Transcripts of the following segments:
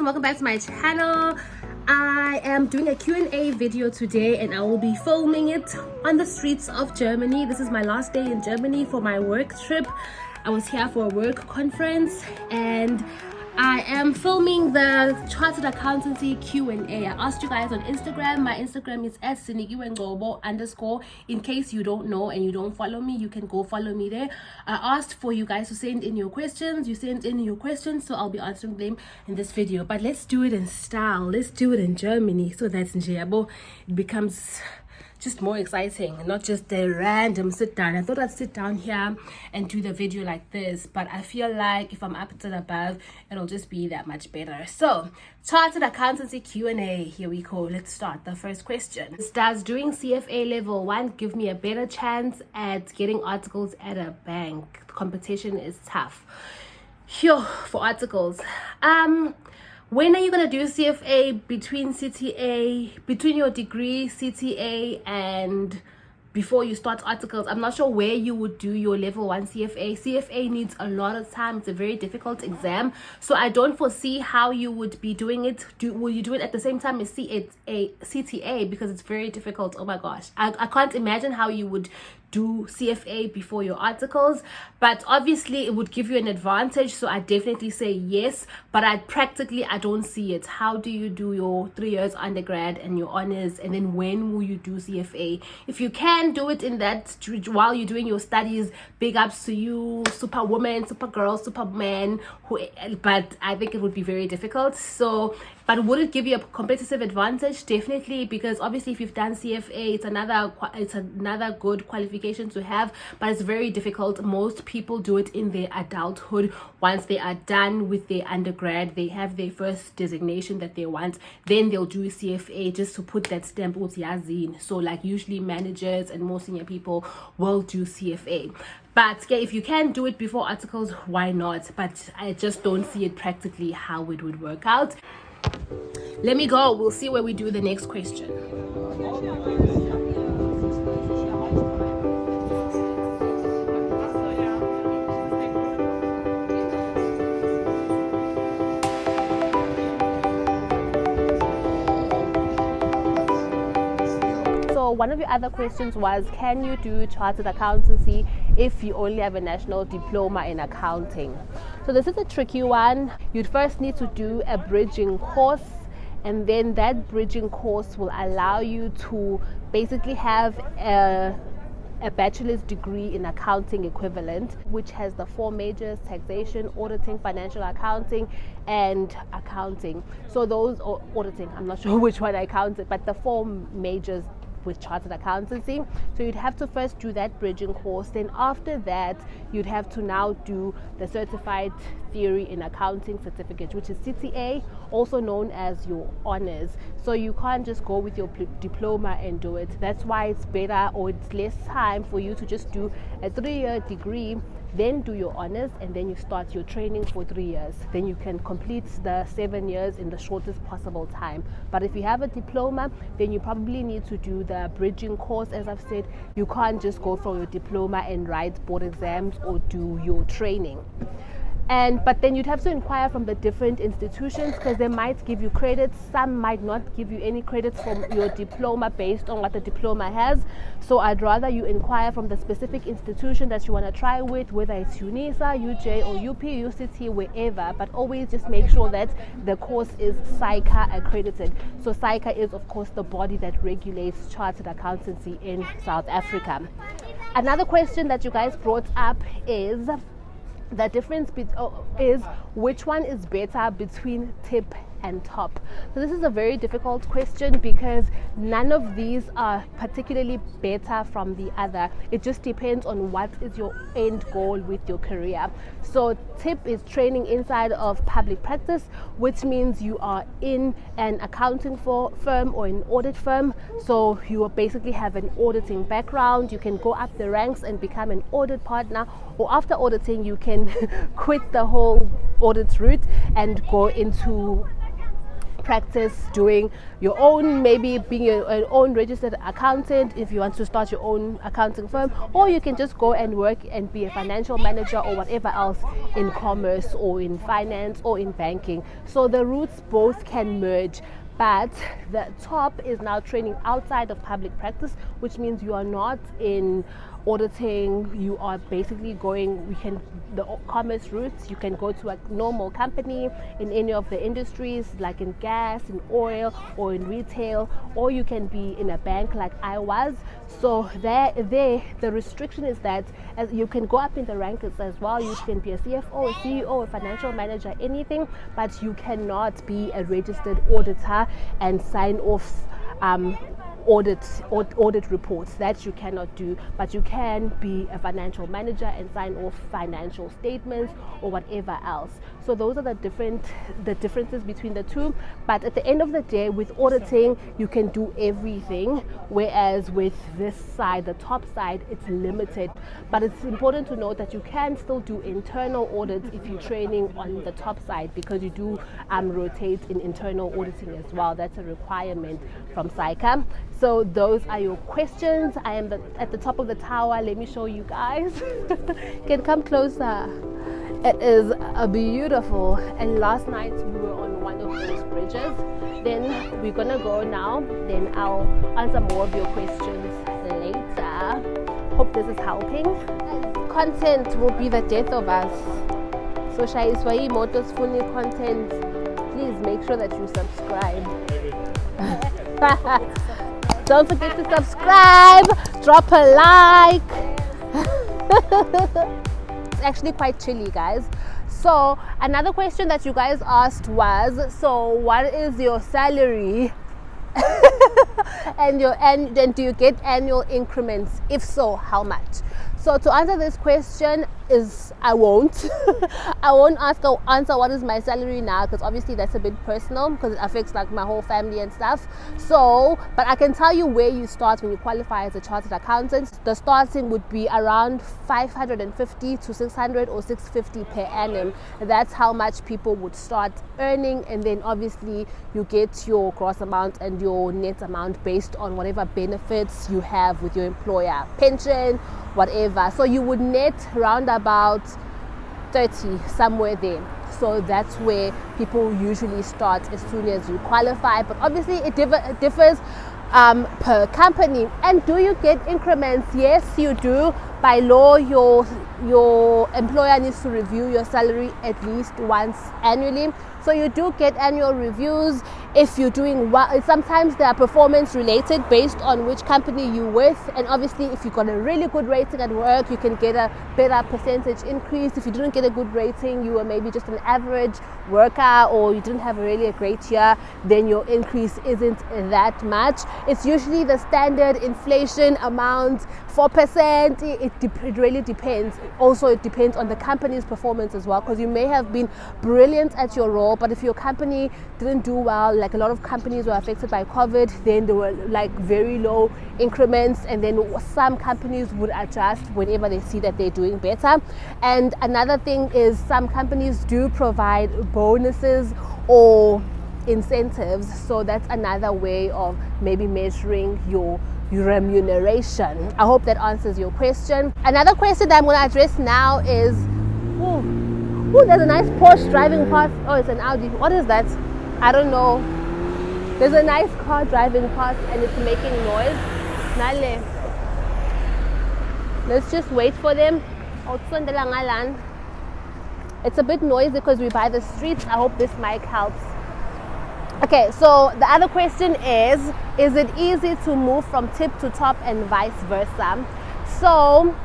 welcome back to my channel. I am doing a Q&A video today and I will be filming it on the streets of Germany. This is my last day in Germany for my work trip. I was here for a work conference and I am filming the Chartered Accountancy Q&A. I asked you guys on Instagram. My Instagram is @sinikiwengobo_. In case you don't know and you don't follow me, you can go follow me there. I asked for you guys to send in your questions. You sent in your questions, so I'll be answering them in this video. But let's do it in style. Let's do it in Germany. So that's in Njiyabo. It becomes just more exciting, not just a random sit down. I thought I'd sit down here and do the video like this, but I feel like if I'm up and above, it'll just be that much better. So, Chartered Accountancy Q&A, here we go. Let's start. The first question: does doing CFA level 1 give me a better chance at getting articles at a bank? Competition is tough. Phew, for articles. When are you going to do CFA between your degree, CTA, and before you start articles? I'm not sure where you would do your level 1 CFA. CFA needs a lot of time. It's a very difficult exam. So I don't foresee how you would be doing it. Will you do it at the same time as CTA? Because it's very difficult. Oh my gosh. I can't imagine how you would do CFA before your articles, but obviously it would give you an advantage, so I definitely say yes, but I don't see it. How do you do your 3 years undergrad and your honors, and then when will you do CFA? If you can do it in that while you're doing your studies, big ups to you, superwoman, supergirl, superman, but I think it would be very difficult. So but would it give you a competitive advantage? Definitely, because obviously if you've done CFA, it's another good qualification to have, but it's very difficult. Most people do it in their adulthood. Once they are done with their undergrad, they have their first designation that they want, then they'll do CFA just to put that stamp in. So like usually managers and more senior people will do CFA. But yeah, if you can do it before articles, why not? But I just don't see it practically how it would work out. Let me go. We'll see where we do the next question. So one of your other questions was, can you do chartered accountancy if you only have a national diploma in accounting? So this is a tricky one. You'd first need to do a bridging course, and then that bridging course will allow you to basically have a bachelor's degree in accounting equivalent, which has the 4 majors: taxation, auditing, financial accounting, and accounting. So those, or auditing, I'm not sure which one I counted, but the 4 majors with chartered accountancy. So you'd have to first do that bridging course, then after that you'd have to now do the certified theory in accounting certificate, which is CTA, also known as your honors. So you can't just go with your diploma and do it. That's why it's better, or it's less time for you to just do a 3-year degree, then do your honors, and then you start your training for 3 years. Then you can complete the 7 years in the shortest possible time. But if you have a diploma, then you probably need to do the bridging course. As I've said, you can't just go for your diploma and write board exams or do your training. But then you'd have to inquire from the different institutions, because they might give you credits. Some might not give you any credits from your diploma based on what the diploma has. So I'd rather you inquire from the specific institution that you want to try with, whether it's UNISA, UJ, or UP, UCT, wherever. But always just make sure that the course is SAICA accredited. So SAICA is, of course, the body that regulates chartered accountancy in South Africa. Another question that you guys brought up is the difference is which one is better between tip and top. So this is a very difficult question because none of these are particularly better from the other. It just depends on what is your end goal with your career. So tip is training inside of public practice, which means you are in an accounting firm or an audit firm. So you will basically have an auditing background. You can go up the ranks and become an audit partner, or after auditing you can quit the whole audit route and go into practice doing your own, maybe being your own registered accountant if you want to start your own accounting firm, or you can just go and work and be a financial manager or whatever else in commerce or in finance or in banking. So the routes both can merge. But the top is now training outside of public practice, which means you are not in auditing. You are basically going, the commerce routes, you can go to a normal company in any of the industries, like in gas, in oil, or in retail, or you can be in a bank like I was. So there the restriction is that as you can go up in the ranks as well. You can be a CFO, a CEO, a financial manager, anything, but you cannot be a registered auditor and sign off audit reports. That you cannot do, but you can be a financial manager and sign off financial statements or whatever else. So those are the differences between the two. But at the end of the day, with auditing, you can do everything, whereas with this side, the top side, it's limited. But it's important to note that you can still do internal audits if you're training on the top side, because you do rotate in internal auditing as well. That's a requirement from SAICA. So those are your questions. I am at the top of the tower. Let me show you guys. You can come closer. It is beautiful. And last night we were on one of those bridges. Then we're gonna go now. Then I'll answer more of your questions later. Hope this is helping. Content will be the death of us. So Shaiswai Motors Funny content. Please make sure that you subscribe. Don't forget to subscribe, drop a like. It's actually quite chilly, guys. So another question that you guys asked was, so what is your salary? And do you get annual increments? If so, how much? So to answer this question is I won't answer what is my salary now, because obviously that's a bit personal, because it affects like my whole family and stuff. So but I can tell you where you start when you qualify as a chartered accountant. The starting would be around 550 to 600 or 650 per annum. That's how much people would start earning, and then obviously you get your gross amount and your net amount based on whatever benefits you have with your employer, pension, whatever. So you would net round about 30, somewhere there. So that's where people usually start as soon as you qualify. But obviously it differs per company. And do you get increments? Yes, you do. By law, your employer needs to review your salary at least once annually. So you do get annual reviews if you're doing well. Sometimes they are performance related based on which company you're with, and obviously if you got a really good rating at work, you can get a better percentage increase. If you didn't get a good rating, you were maybe just an average worker, or you didn't have a great year, then your increase isn't that much. It's usually the standard inflation amount, 4%. It really depends. Also, it depends on the company's performance as well, because you may have been brilliant at your role, but if your company didn't do well, like a lot of companies were affected by COVID, then there were like very low increments, and then some companies would adjust whenever they see that they're doing better. And another thing is some companies do provide bonuses or incentives, so that's another way of maybe measuring your remuneration. I hope that answers your question. Another question that I'm going to address now is, there's a nice Porsche driving past. Oh, it's an Audi. What is that? I don't know. There's a nice car driving past and it's making noise. Nale. Let's just wait for them. It's a bit noisy because we're by the streets. I hope this mic helps. Okay, so the other question is it easy to move from tip to top and vice versa? So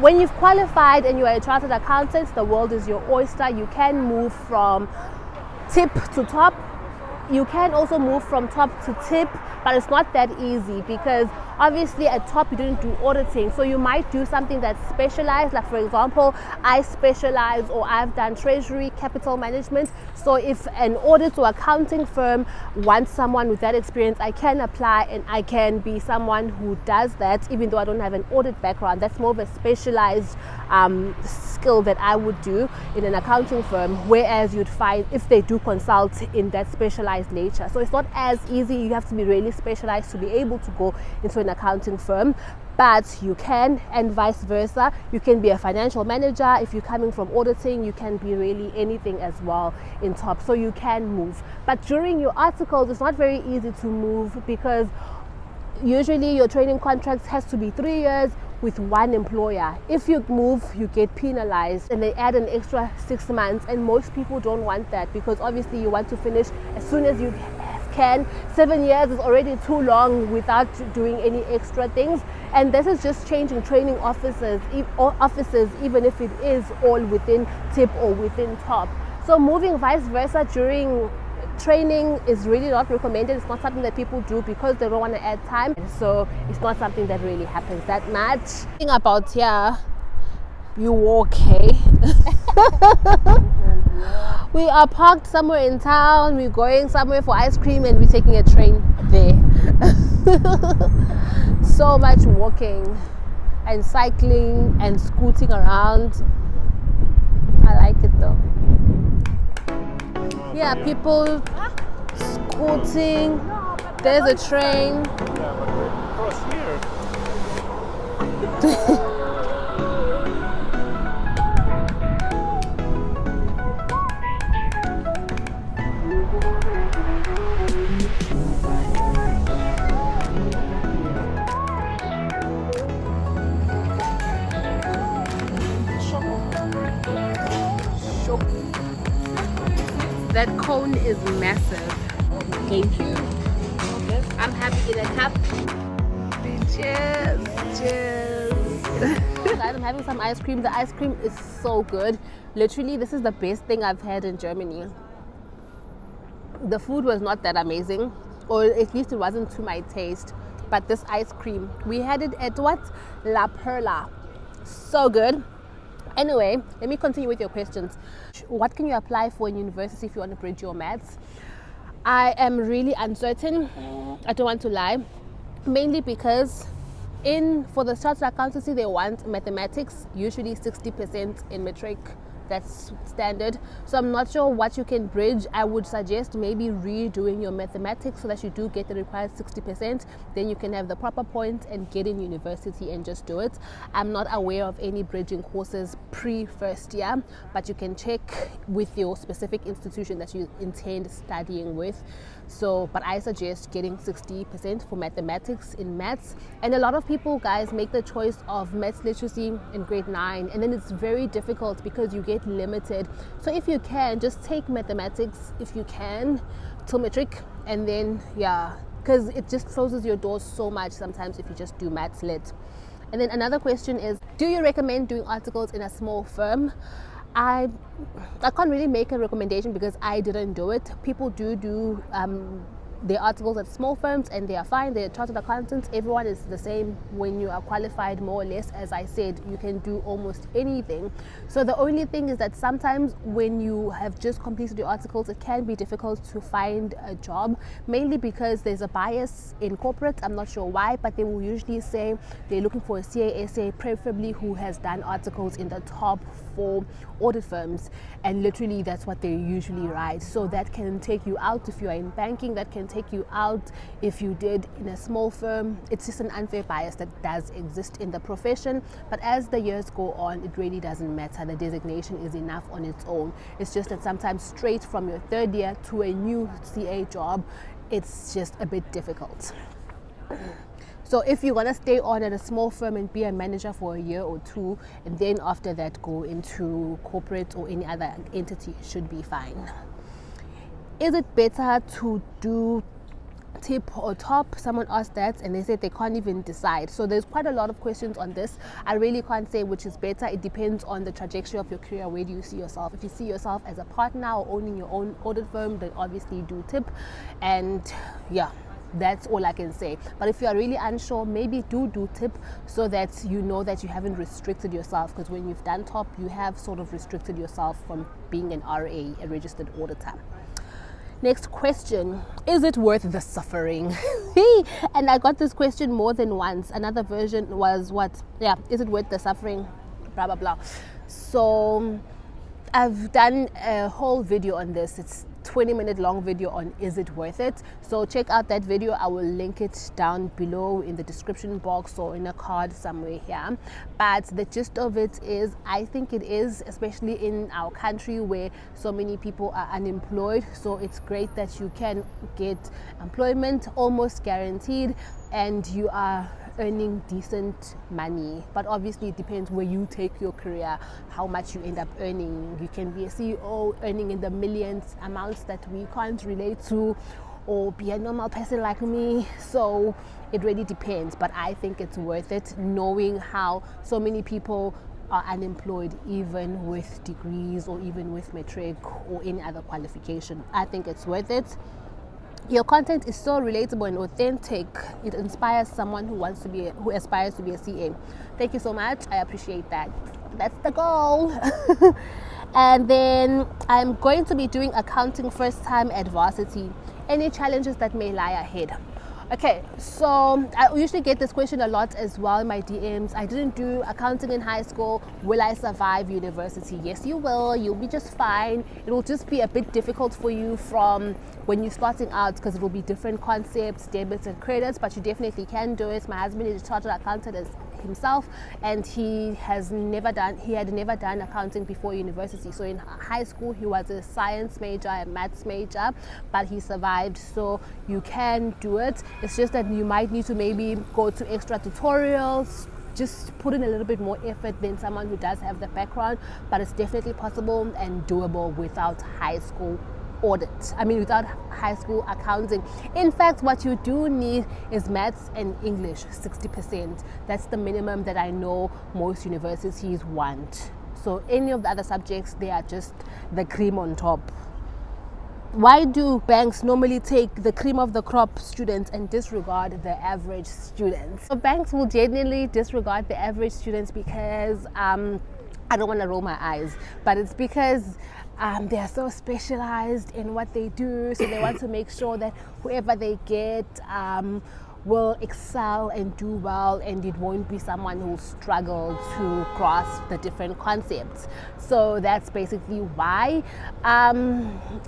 when you've qualified and you are a chartered accountant, the world is your oyster. You can move from tip to top. You can also move from top to tip, but it's not that easy, because obviously at top you didn't do auditing, so you might do something that's specialized. Like for example, I specialize, or I've done treasury, capital management. So if an audit or accounting firm wants someone with that experience, I can apply and I can be someone who does that, even though I don't have an audit background. That's more of a specialized skill that I would do in an accounting firm, whereas you'd find if they do consult in that specialized nature. So it's not as easy. You have to be really specialized to be able to go into an accounting firm, but you can, and vice versa. You can be a financial manager. If you're coming from auditing, you can be really anything as well in top, so you can move. But during your articles, it's not very easy to move, because usually your training contracts has to be 3 years with one employer. If you move, you get penalized, and they add an extra 6 months, and most people don't want that, because obviously you want to finish as soon as you can. 7 years is already too long without doing any extra things, and this is just changing training offices, even if it is all within tip or within top. So moving vice versa during training is really not recommended. It's not something that people do because they don't want to add time, so it's not something that really happens that much. Thing about here, you walk, hey? We are parked somewhere in town, we're going somewhere for ice cream, and we're taking a train there. So much walking and cycling and scooting around. I like it though. Yeah, people scooting. There's a train. Yeah, but we're across here. That cone is massive. Thank you. I'm happy in a cup. Cheers. Guys, I'm having some ice cream. The ice cream is so good. Literally, this is the best thing I've had in Germany. The food was not that amazing, or at least it wasn't to my taste. But this ice cream, we had it at what? La Perla. So good. Anyway, let me continue with your questions. What can you apply for in university if you want to bridge your maths? I am really uncertain. I don't want to lie. Mainly because for the Chartered Accountancy, they want mathematics, usually 60% in matric. That's standard. So I'm not sure what you can bridge. I would suggest maybe redoing your mathematics so that you do get the required 60%. Then you can have the proper points and get in university and just do it. I'm not aware of any bridging courses pre-first year, but you can check with your specific institution that you intend studying with. So, but I suggest getting 60% for mathematics in maths. And a lot of people, guys, make the choice of maths literacy in grade 9, and then it's very difficult because you get limited. So if you can, just take mathematics if you can till matric, and then because it just closes your doors so much sometimes if you just do maths lit. And then another question is, do you recommend doing articles in a small firm? I can't really make a recommendation because I didn't do it. People do their articles at small firms, and they are fine. They're chartered accountants. Everyone is the same when you are qualified, more or less. As I said, you can do almost anything. So the only thing is that sometimes when you have just completed your articles, it can be difficult to find a job, mainly because there's a bias in corporate. I'm not sure why, but they will usually say they're looking for a CASA, preferably who has done articles in the top 4 audit firms, and literally that's what they usually write. So that can take you out if you are in banking. That can take you out if you did in a small firm. It's just an unfair bias that does exist in the profession, but as the years go on, it really doesn't matter. The designation is enough on its own. It's just that sometimes straight from your 3rd year to a new CA job, it's just a bit difficult. So if you're gonna stay on at a small firm and be a manager for a year or 2, and then after that go into corporate or any other entity, should be fine. Is it better to do tip or top? Someone asked that, and they said they can't even decide. So there's quite a lot of questions on this. I really can't say which is better. It depends on the trajectory of your career. Where do you see yourself? If you see yourself as a partner or owning your own audit firm, then obviously do tip. And that's all I can say. But if you are really unsure, maybe do tip, so that you know that you haven't restricted yourself, because when you've done top, you have sort of restricted yourself from being an RA, a registered auditor. Next question, is it worth the suffering? And I got this question more than once. Another version was is it worth the suffering? Blah, blah, blah. So I've done a whole video on this. It's 20-minute long video on is it worth it. So check out that video. I will link it down below in the description box or in a card somewhere here. But the gist of it is, I think it is, especially in our country where so many people are unemployed. So it's great that you can get employment almost guaranteed and you are earning decent money. But obviously it depends where you take your career, how much you end up earning. You can be a CEO earning in the millions, amounts that we can't relate to, or be a normal person like me. So it really depends, but I think it's worth it, knowing how so many people are unemployed even with degrees or even with matric or any other qualification. I think it's worth it. Your content is so relatable and authentic. It inspires someone who aspires to be a CA. Thank you so much. I appreciate that. That's the goal. And then I'm going to be doing accounting first time at varsity. Any challenges that may lie ahead? Okay, so I usually get this question a lot as well in my DMs. I didn't do accounting in high school. Will I survive university? Yes, you will. You'll be just fine. It will just be a bit difficult for you from when you're starting out because it will be different concepts, debits and credits, but you definitely can do it. My husband is a chartered accountant as himself, and he had never done accounting before university. So in high school he was a science major, a maths major, but he survived. So you can do it. It's just that you might need to maybe go to extra tutorials, just put in a little bit more effort than someone who does have the background, but it's definitely possible and doable without high school without high school accounting. In fact, what you do need is maths and English, 60%. That's the minimum that I know most universities want. So any of the other subjects, they are just the cream on top. Why do banks normally take the cream of the crop students and disregard the average students? So banks will genuinely disregard the average students because I don't want to roll my eyes, but it's because they are so specialized in what they do. So they want to make sure that whoever they get will excel and do well, and it won't be someone who will struggle to grasp the different concepts. So that's basically why.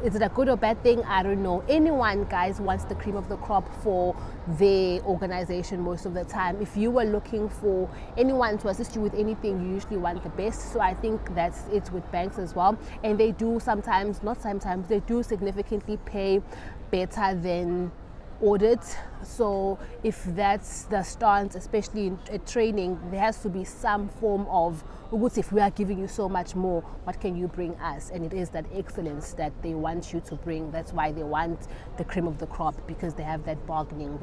Is it a good or bad thing? I don't know. Anyone, guys, wants the cream of the crop for their organization most of the time. If you were looking for anyone to assist you with anything, you usually want the best. So I think that's it with banks as well. And they do they do significantly pay better than audit. So if that's the stance, especially in training, there has to be some form of, if we are giving you so much more, what can you bring us? And it is that excellence that they want you to bring. That's why they want the cream of the crop, because they have that bargaining.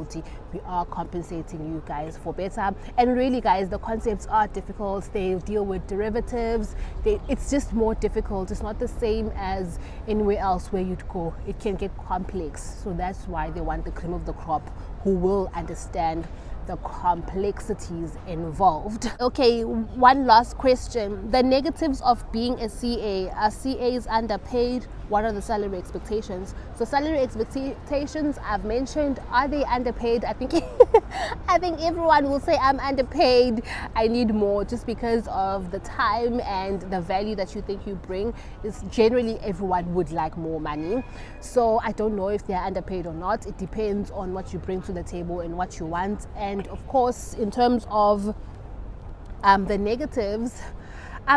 We are compensating you guys for better. And really, guys, the concepts are difficult. They deal with derivatives. It's just more difficult. It's not the same as anywhere else where you'd go. It can get complex. So that's why they want the cream of the crop, who will understand the complexities involved. Okay, one last question. The negatives of being a CA. Are CAs underpaid? What are the salary expectations? So salary expectations I've mentioned. Are they underpaid? I think I think everyone will say I'm underpaid. I need more, just because of the time and the value that you think you bring. Is generally everyone would like more money. So I don't know if they're underpaid or not. It depends on what you bring to the table and what you want. And of course, in terms of the negatives,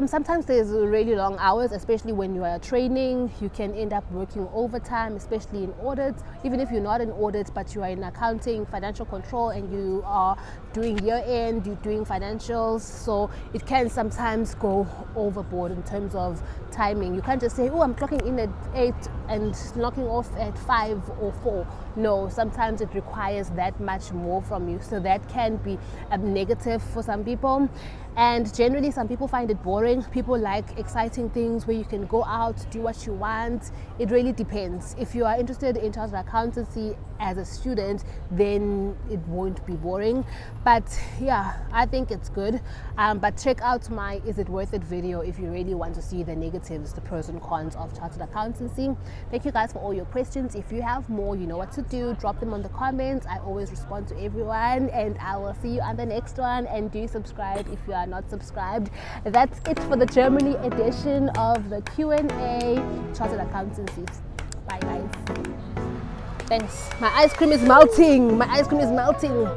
sometimes there's really long hours, especially when you are training. You can end up working overtime, especially in audit. Even if you're not in audit, but you are in accounting, financial control, and you are doing year end, you're doing financials. So it can sometimes go overboard in terms of timing. You can't just say, oh, I'm clocking in at 8 and knocking off at 5 or 4. No, sometimes it requires that much more from you. So that can be a negative for some people. And generally, some people find it boring. People like exciting things where you can go out, do what you want. It really depends. If you are interested in chartered accountancy as a student, then it won't be boring. But yeah, I think it's good. But check out my Is It Worth It video if you really want to see the negatives, the pros and cons of chartered accountancy. Thank you guys for all your questions. If you have more, you know what to do. Drop them on the comments. I always respond to everyone, and I will see you on the next one. And do subscribe if you are not subscribed. That's it for the Germany edition of the Q&A Chartered Accountancy. Bye guys. Thanks. My ice cream is melting. My ice cream is melting.